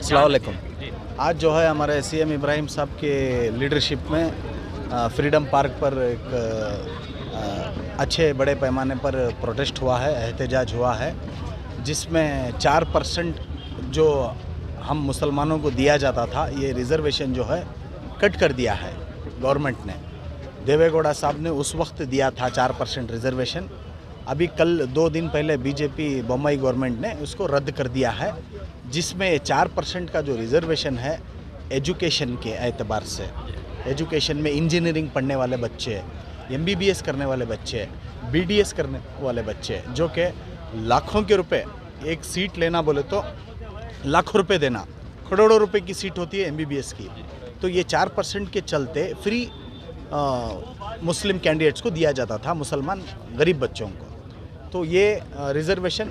अस्सलाम वालेकुम। आज जो है हमारे सीएम इब्राहिम साहब के लीडरशिप में फ्रीडम पार्क पर एक अच्छे बड़े पैमाने पर प्रोटेस्ट हुआ है, एहतजाज हुआ है, जिसमें 4% जो हम मुसलमानों को दिया जाता था, ये रिज़र्वेशन जो है कट कर दिया है गवर्नमेंट ने। देवेगौड़ा साहब ने उस वक्त दिया था 4% रिज़र्वेशन। अभी कल 2 दिन पहले बीजेपी बम्बई गवर्नमेंट ने उसको रद्द कर दिया है, जिसमें 4% का जो रिज़र्वेशन है एजुकेशन के एतबार से, एजुकेशन में इंजीनियरिंग पढ़ने वाले बच्चे, MBBS करने वाले बच्चे, BDS करने वाले बच्चे, जो कि लाखों के रुपए, एक सीट लेना बोले तो लाखों रुपए देना, करोड़ों रुपए की सीट होती है MBBS की, तो ये 4% के चलते फ्री मुस्लिम कैंडिडेट्स को दिया जाता था, मुसलमान गरीब बच्चों को। तो ये रिज़र्वेशन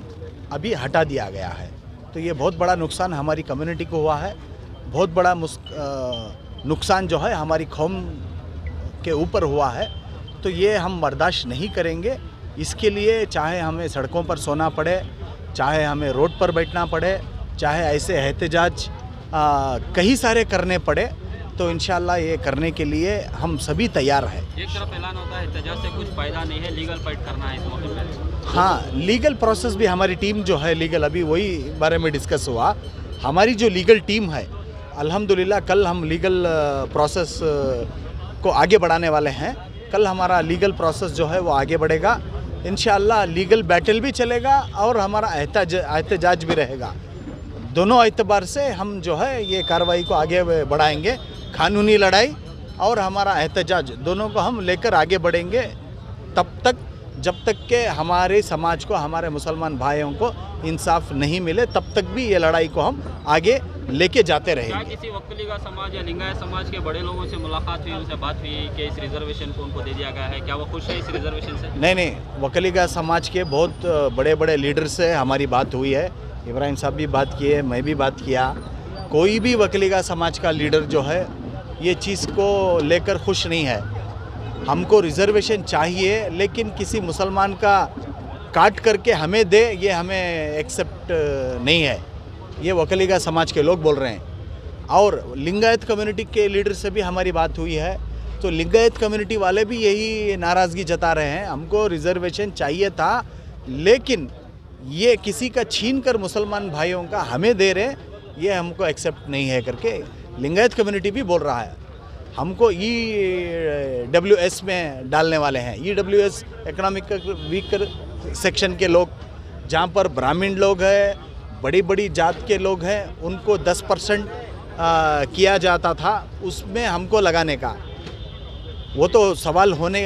अभी हटा दिया गया है। तो ये बहुत बड़ा नुकसान हमारी कम्युनिटी को हुआ है, बहुत बड़ा नुकसान जो है हमारी कौम के ऊपर हुआ है। तो ये हम बर्दाश्त नहीं करेंगे। इसके लिए चाहे हमें सड़कों पर सोना पड़े, चाहे हमें रोड पर बैठना पड़े, चाहे ऐसे एहतजाज कई सारे करने पड़े, तो इंशाल्लाह ये करने के लिए हम सभी तैयार हैं। एक तरफ ऐलान होता है एहतजाज से कुछ फ़ायदा नहीं है, लीगल फाइट करना है इस मौके पर। हाँ, लीगल प्रोसेस भी हमारी टीम जो है लीगल, अभी वही बारे में डिस्कस हुआ। हमारी जो लीगल टीम है, अल्हम्दुलिल्लाह कल हम लीगल प्रोसेस को आगे बढ़ाने वाले हैं। कल हमारा लीगल प्रोसेस जो है वो आगे बढ़ेगा। इंशाअल्लाह लीगल बैटल भी चलेगा और हमारा एहतजाज भी रहेगा। दोनों एतबार से हम जो है ये कार्रवाई को आगे बढ़ाएंगे। कानूनी लड़ाई और हमारा एहतजाज दोनों को हम लेकर आगे बढ़ेंगे, तब तक जब तक के हमारे समाज को, हमारे मुसलमान भाइयों को इंसाफ नहीं मिले, तब तक भी ये लड़ाई को हम आगे लेके जाते रहेंगे। क्या किसी वकीलिगा समाज या लिंगायत समाज के बड़े लोगों से मुलाकात हुई, उनसे बात हुई कि इस रिजर्वेशन को उनको दे दिया गया है? क्या वो खुश है इस रिजर्वेशन से? नहीं, वकीलिगा समाज के बहुत बड़े बड़े लीडर से हमारी बात हुई है। इब्राहिम साहब भी बात किए, मैं भी बात किया। कोई भी वकीलिगा समाज का लीडर जो है ये चीज़ को लेकर खुश नहीं है। हमको रिज़र्वेशन चाहिए, लेकिन किसी मुसलमान का काट करके हमें दे, ये हमें एक्सेप्ट नहीं है। ये वकीलिगा समाज के लोग बोल रहे हैं। और लिंगायत कम्युनिटी के लीडर से भी हमारी बात हुई है, तो लिंगायत कम्युनिटी वाले भी यही नाराज़गी जता रहे हैं। हमको रिज़र्वेशन चाहिए था, लेकिन ये किसी का छीन कर मुसलमान भाइयों का हमें दे रहे, ये हमको एक्सेप्ट नहीं है करके लिंगायत कम्युनिटी भी बोल रहा है। हमको EWS में डालने वाले हैं। EWS इकोनॉमिक वीकर सेक्शन के लोग, जहाँ पर ब्राह्मण लोग हैं, बड़ी बड़ी जात के लोग हैं, उनको 10% किया जाता था, उसमें हमको लगाने का। वो तो सवाल होने,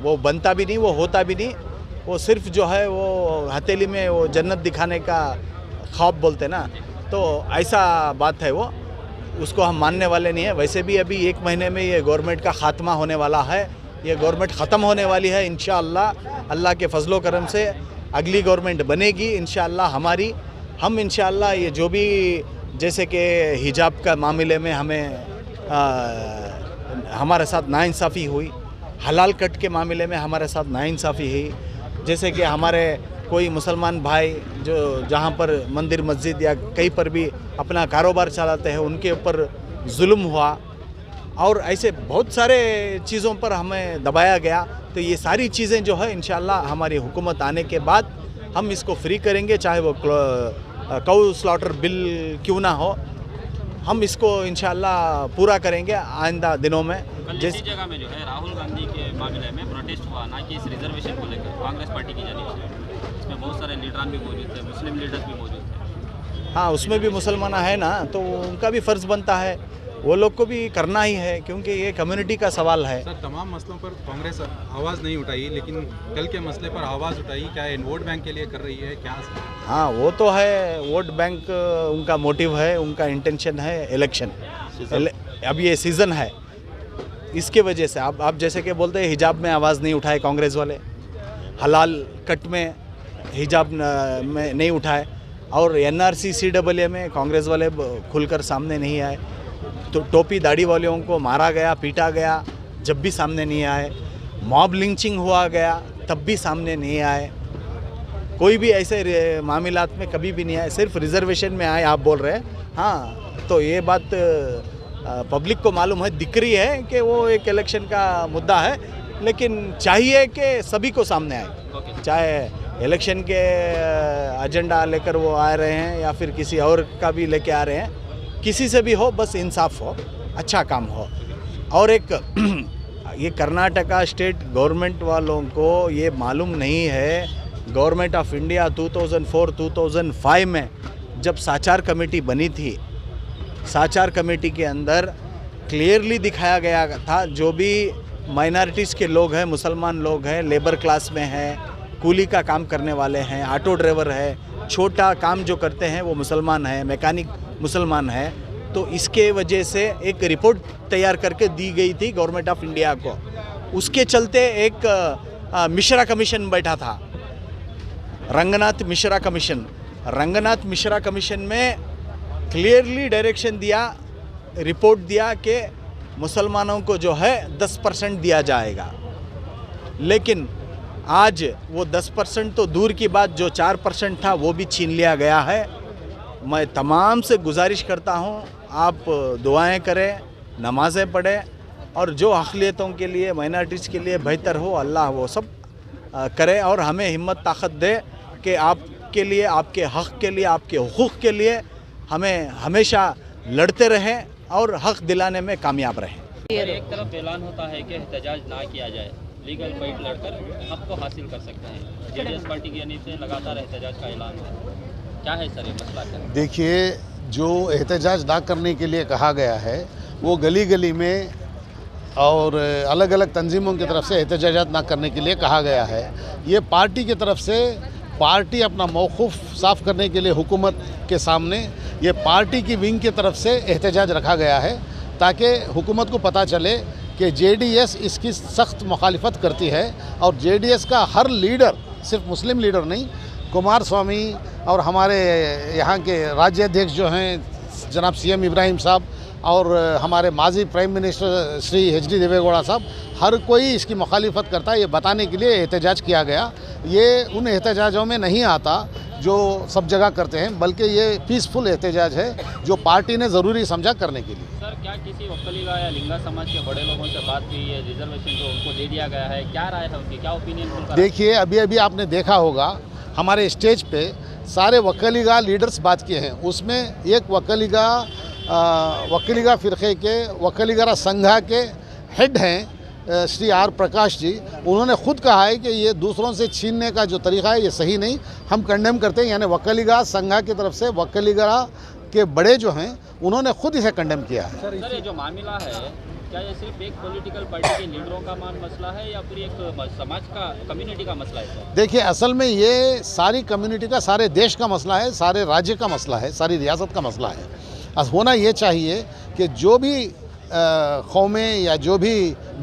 वो बनता भी नहीं, वो होता भी नहीं। वो सिर्फ जो है वो हथेली में वो जन्नत दिखाने का ख्वाब बोलते ना, तो ऐसा बात है वो, उसको हम मानने वाले नहीं है। वैसे भी अभी 1 महीने में ये गवर्नमेंट का ख़ात्मा होने वाला है। ये गवर्नमेंट ख़त्म होने वाली है इंशाअल्लाह। अल्लाह के फजलो करम से अगली गवर्नमेंट बनेगी इंशाअल्लाह हमारी। हम इंशाअल्लाह ये जो भी, जैसे कि हिजाब का मामले में हमें हमारे साथ नाइंसाफ़ी हुई, हलाल कट के मामले में हमारे साथ नाइंसाफ़ी हुई, जैसे कि हमारे कोई मुसलमान भाई जो जहाँ पर मंदिर मस्जिद या कहीं पर भी अपना कारोबार चलाते हैं, उनके ऊपर जुल्म हुआ, और ऐसे बहुत सारे चीज़ों पर हमें दबाया गया। तो ये सारी चीज़ें जो है इंशाअल्लाह हमारी हुकूमत आने के बाद हम इसको फ्री करेंगे, चाहे वो काऊ स्लॉटर बिल क्यों ना हो, हम इसको इंशाअल्लाह पूरा करेंगे आइंदा दिनों में। जिस जगह में जो है राहुल गांधी के मामले में प्रोटेस्ट हुआ, ना कि इस रिजर्वेशन को लेकर, कांग्रेस पार्टी की जानिब से, इसमें बहुत सारे लीडरान भी मौजूद थे, मुस्लिम लीडर्स भी मौजूद थे। हाँ, उसमें भी मुसलमान है ना, तो उनका भी फ़र्ज़ बनता है, वो लोग को भी करना ही है, क्योंकि ये कम्युनिटी का सवाल है। सर, तमाम मसलों पर कांग्रेस आवाज़ नहीं उठाई, लेकिन कल के मसले पर आवाज़ उठाई। क्या वोट बैंक के लिए कर रही है क्या? हाँ, वो तो है, वोट बैंक उनका मोटिव है, उनका इंटेंशन है इलेक्शन। अब ये सीज़न है, इसके वजह से आप जैसे कि बोलते हैं हिजाब में आवाज़ नहीं उठाए कांग्रेस वाले, हलाल कट में हिजाब में नहीं उठाए, और NRC CAA में कांग्रेस वाले खुलकर सामने नहीं आए। तो टोपी दाढ़ी वालों को मारा गया, पीटा गया, जब भी सामने नहीं आए। मॉब लिंचिंग हुआ गया, तब भी सामने नहीं आए। कोई भी ऐसे मामलात में कभी भी नहीं आए, सिर्फ रिजर्वेशन में आए। आप बोल रहे हैं हाँ, तो ये बात पब्लिक को मालूम है, दिख रही है कि वो एक इलेक्शन का मुद्दा है, लेकिन चाहिए कि सभी को सामने आए, चाहे इलेक्शन के एजेंडा लेकर वो आ रहे हैं या फिर किसी और का भी लेके आ रहे हैं, किसी से भी हो, बस इंसाफ हो, अच्छा काम हो। और एक ये कर्नाटका स्टेट गवर्नमेंट वालों को ये मालूम नहीं है, गवर्नमेंट ऑफ इंडिया 2004-2005 में जब साचार कमेटी बनी थी, साचार कमेटी के अंदर क्लियरली दिखाया गया था जो भी माइनॉरिटीज़ के लोग हैं, मुसलमान लोग हैं, लेबर क्लास में हैं, कूली का काम करने वाले हैं, ऑटो ड्राइवर है, छोटा काम जो करते हैं वो मुसलमान हैं, मैकेनिक मुसलमान हैं, तो इसके वजह से एक रिपोर्ट तैयार करके दी गई थी गवर्नमेंट ऑफ इंडिया को। उसके चलते एक मिश्रा कमीशन बैठा था, रंगनाथ मिश्रा कमीशन। रंगनाथ मिश्रा कमीशन में क्लियरली डायरेक्शन दिया, रिपोर्ट दिया कि मुसलमानों को जो है 10% दिया जाएगा, लेकिन आज वो 10% तो दूर की बात, जो 4% था वो भी छीन लिया गया है। मैं तमाम से गुजारिश करता हूँ, आप दुआएं करें, नमाज़ें पढ़ें, और जो अक़लियतों के लिए, माइनॉरिटीज़ के लिए बेहतर हो, अल्लाह वो सब करे, और हमें हिम्मत ताकत दे कि आपके लिए, आपके हक़ के लिए, आपके हुकूक़ के लिए हमें हमेशा लड़ते रहें और हक़ दिलाने में कामयाब रहें। एक तरफ ऐलान होता है कि एहतजाज ना किया जाए, लीगल फाइट लड़कर हक़ को हासिल कर सकते हैं, जेडीएस पार्टी की यानी से लगातार एहतजाज का ऐलान है, क्या है सर ये मसला? देखिए, जो एहतजाज ना करने के लिए कहा गया है वो गली गली में और अलग अलग तंजीमों की तरफ से एहतजाजात ना करने के लिए कहा गया है। ये पार्टी की तरफ से, पार्टी अपना मौक़िफ़ साफ़ करने के लिए हुकूमत के सामने ये पार्टी की विंग की तरफ से एहतजाज रखा गया है, ताकि हुकूमत को पता चले कि जेडीएस इसकी सख्त मुखालिफत करती है, और जेडीएस का हर लीडर, सिर्फ मुस्लिम लीडर नहीं, कुमार स्वामी और हमारे यहाँ के राज्य अध्यक्ष जो हैं जनाब सीएम इब्राहिम साहब, और हमारे माजी prime minister Shri HD. Deve Gowda साहब, हर कोई इसकी मुखालिफत करता है। ये बताने के लिए एहतजाज किया गया। ये उन एहतजाजों में नहीं आता जो सब जगह करते हैं, बल्कि ये पीसफुल एहतजाज है जो पार्टी ने ज़रूरी समझा करने के लिए। सर, क्या किसी वकलीगा या लिंगा समाज के बड़े लोगों से बात हुई है? रिजर्वेशन जो उनको दे दिया गया है, क्या राय है उनकी, क्या ओपिनियन? देखिए, अभी अभी आपने देखा होगा हमारे स्टेज पे सारे वकलीगा लीडर्स बात किए हैं। उसमें एक वकलीगा फ़िरक़े के वकलीगा संघा के हेड हैं श्री आर प्रकाश जी, उन्होंने खुद कहा है कि ये दूसरों से छीनने का जो तरीक़ा है ये सही नहीं, हम कंडेम करते हैं। यानी वकलीगा संघा की तरफ से वकलीगा के बड़े जो हैं उन्होंने खुद इसे कंडेम किया है। सर, ये जो मामला है, क्या ये सिर्फ एक पॉलिटिकल पार्टी के लीडरों का मसला है या फिर एक समाज का, कम्युनिटी का मसला है सर? देखिए, असल में ये सारी कम्युनिटी का, सारे देश का मसला है, सारे राज्य का मसला है, सारी रियासत का मसला है। होना ये चाहिए कि जो भी कौमें या जो भी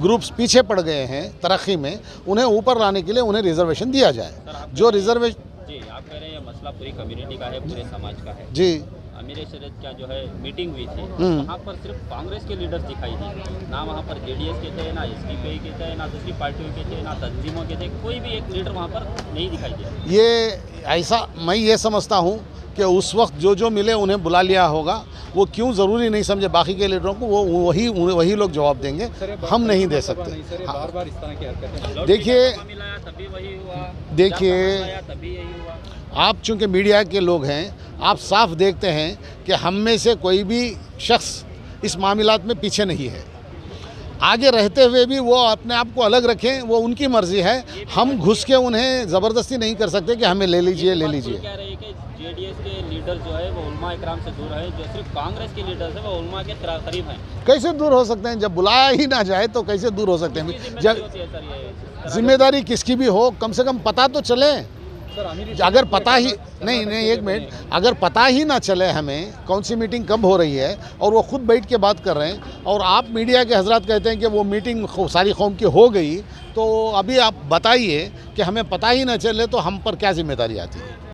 ग्रुप्स पीछे पड़ गए हैं तरक्की में, उन्हें ऊपर लाने के लिए उन्हें रिजर्वेशन दिया जाए। जो रिजर्वेशन, जी आप कह रहे हैं मसला पूरी कम्युनिटी का है, पूरे समाज का है। जी, अमीर शरीयत का जो है मीटिंग हुई थी, वहाँ पर सिर्फ कांग्रेस के लीडर्स दिखाई दी, ना वहाँ पर जेडीएस के थे, ना एसडीपी के थे, ना दूसरी पार्टियों के थे, ना तंजीमों के थे, कोई भी एक लीडर वहाँ पर नहीं दिखाई दिया। ये ऐसा, मैं ये समझता हूँ कि उस वक्त जो मिले उन्हें बुला लिया होगा, वो क्यों ज़रूरी नहीं समझे बाकी के लीडरों को, वो वही लोग जवाब देंगे, हम नहीं दे सकते। बार-बार इस तरह की हरकतें, देखिए, आप चूँकि मीडिया के लोग हैं, आप साफ देखते हैं कि हम में से कोई भी शख्स इस मामलात में पीछे नहीं है। आगे रहते हुए भी वो अपने आप को अलग रखें, वो उनकी मर्ज़ी है। हम घुस के उन्हें ज़बरदस्ती नहीं कर सकते कि हमें ले लीजिए। कह रहे हैं कि जेडीएस के लीडर जो है वो उलमा इकराम से दूर है, जो सिर्फ कांग्रेस के लीडर्स है वो उलमा के करीब हैं। कैसे दूर हो सकते हैं? जब बुलाया ही ना जाए तो कैसे दूर हो सकते हैं? जब जिम्मेदारी किसकी भी हो, कम से कम पता तो चले। अगर पता ही नहीं, एक मिनट, अगर पता ही ना चले हमें कौन सी मीटिंग कब हो रही है, और वो खुद बैठ के बात कर रहे हैं, और आप मीडिया के हजरात कहते हैं कि वो मीटिंग सारी कौम की हो गई, तो अभी आप बताइए कि हमें पता ही ना चले तो हम पर क्या जिम्मेदारी आती है?